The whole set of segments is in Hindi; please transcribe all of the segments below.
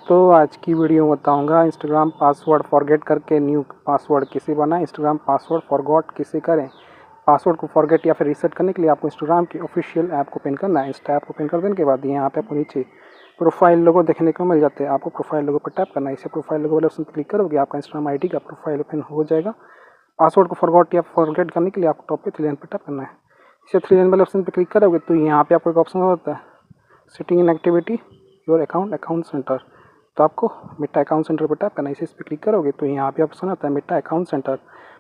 तो आज की वीडियो बताऊंगा इंस्टाग्राम पासवर्ड फॉरगेट करके न्यू पासवर्ड कैसे बनाएं। इंस्टाग्राम पासवर्ड फॉरगॉट कैसे करें। पासवर्ड को फॉरगेट या फिर रीसेट करने के लिए आपको इंस्टाग्राम की ऑफिशियल ऐप को ओपन करना है। इंस्टा ऐप ओपन कर देने के बाद यहाँ पे आपको नीचे प्रोफाइल लोगो देखने को मिल जाते हैं। आपको प्रोफाइल लोगो पर टैप करना है। इसे प्रोफाइल लोगो वाले ऑप्शन पर क्लिक करोगे आपका इंस्टाग्राम आईडी का प्रोफाइल ओपन हो जाएगा। पासवर्ड को फॉरगॉट या फॉरगेट करने के लिए आपको टॉप पे 3 लाइन पर टैप करना है। इसे 3 लाइन वाले ऑप्शन पर क्लिक करोगे तो यहाँ पे आपको एक ऑप्शन होता है setting in activity your account centre. तो आपको मेटा अकाउंट सेंटर पर टैप करना है। इस पर क्लिक करोगे तो यहाँ पे ऑप्शन आता है मेटा अकाउंट सेंटर।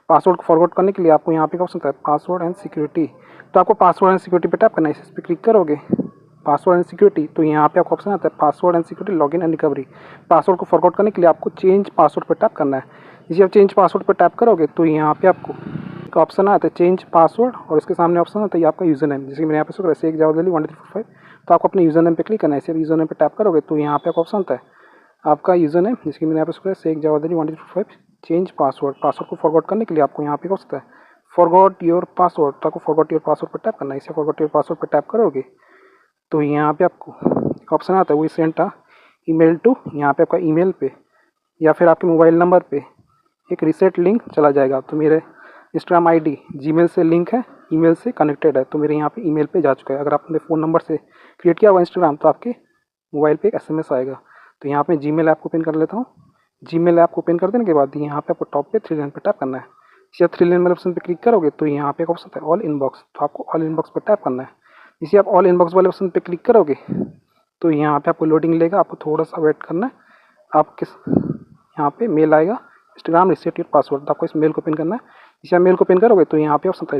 पासवर्ड को फॉरगॉट करने के लिए आपको यहाँ पे ऑप्शन आता है पासवर्ड एंड सिक्योरिटी। तो आपको पासवर्ड एंड सिक्योरिटी पर टैप करना है। इस पर क्लिक करोगे पासवर्ड एंड सिक्योरिटी तो यहाँ पे आपको ऑप्शन आता है password and security login and recovery. Password को फॉरगॉट करने के लिए आपको चेंज पासवर्ड पर टैप करना है। इसे आप चेंज पासवर्ड पर टैप करोगे तो यहाँ पे आपको ऑप्शन आता है चेंज पासवर्ड और इसके सामने ऑप्शन आता है आपका यूजर नेम। जैसे कि मैंने यहाँ पे शुक्र शेख जावेद अली 1345। तो आपको अपने यूजर नेम पे क्लिक करना है। इसे यूजर नेम पे टैप करोगे तो यहाँ पे आपको ऑप्शन आता है आपका यूजर नेम जिसकी मैंने यहाँ पे शुक्र Sheikh Javed Ali 1345। Change password password को फॉरगॉट करने के लिए आपको यहाँ पे ऑप्शन आता है फॉरगॉट योर पासवर्ड। तो आपको फॉरगॉट योर पासवर्ड पर टैप करना है। इसे फॉरगॉट योर पासवर्ड पर टैप करोगे तो यहाँ पे आपको ऑप्शन आता है we sent a email to. यहाँ पे आपका ईमेल पे या फिर आपके मोबाइल नंबर पे एक रीसेट लिंक चला जाएगा। तो मेरे इंस्टाग्राम आईडी जीमेल से लिंक है, ईमेल से कनेक्टेड है, तो मेरे यहाँ पे ईमेल पे जा चुका है। अगर आपने फ़ोन नंबर से क्रिएट किया हुआ इंस्टाग्राम तो आपके मोबाइल पे एक एसएमएस आएगा। तो यहाँ पे जीमेल ऐप को ओपन कर लेता हूँ। जीमेल ऐप को ओपन कर देने के बाद यहाँ पे आपको टॉप पे 3 लाइन पर टैप करना है। इसे 3 लाइन वाले ऑप्शन पर क्लिक करोगे तो यहाँ पे एक ऑप्शन है ऑल इनबॉक्स। तो आपको ऑल इनबॉक्स पर टैप करना है। इसे आप ऑल इनबॉक्स वाले ऑप्शन पर क्लिक करोगे तो यहाँ पे आपको लोडिंग लेगा। आपको थोड़ा सा वेट करना है। आप किस यहाँ पे मेल आएगा इंस्टाग्राम रीसेट योर पासवर्ड। तो आपको इस मेल को पिन करना है। इसे आप मेल को पिन करोगे तो यहाँ पे ऑप्शन है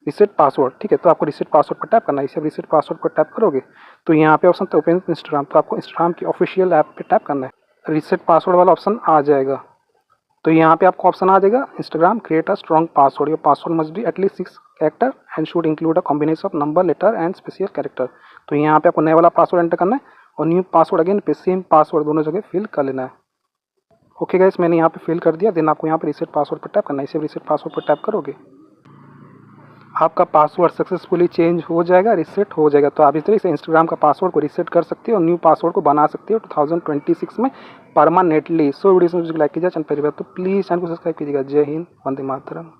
रीसेट पासवर्ड। ठीक है, तो आपको रीसेट पासवर्ड पर टैप करना है। इसे आप रीसेट पासवर्ड पर टैप करोगे तो यहाँ पे ऑप्शन है ओपन इंस्टाग्राम। तो आपको इंस्टाग्राम की ऑफिशियल ऐप पे टैप करना है। रीसेट पासवर्ड वाला ऑप्शन आ जाएगा। तो यहाँ पे आपको ऑप्शन आ जाएगा Instagram create a strong password. Your password must be at least 6 character and should include a combination of number letter and special character. तो यहाँ पे आपको नया वाला पासवर्ड एंटर करना है और न्यू पासवर्ड अगेन पे सेम पासवर्ड दोनों जगह फिल कर लेना है। ओके गाइस, मैंने यहाँ पे फिल कर दिया। देन आपको यहाँ पे रीसेट पासवर्ड पर टैप करना है। इसे रीसेट पासवर्ड पर टैप करोगे आपका पासवर्ड सक्सेसफुली चेंज हो जाएगा, रीसेट हो जाएगा। तो आप इस तरह से इंस्टाग्राम का पासवर्ड को रीसेट कर सकते हो और न्यू पासवर्ड को बना सकते हो 2026 में परमानेंटली। सो वीडियो से लाइक कीजिए चैनल पर तो प्लीज़ चैनल को सब्सक्राइब कीजिएगा। जय हिंद, वंदे मातरम।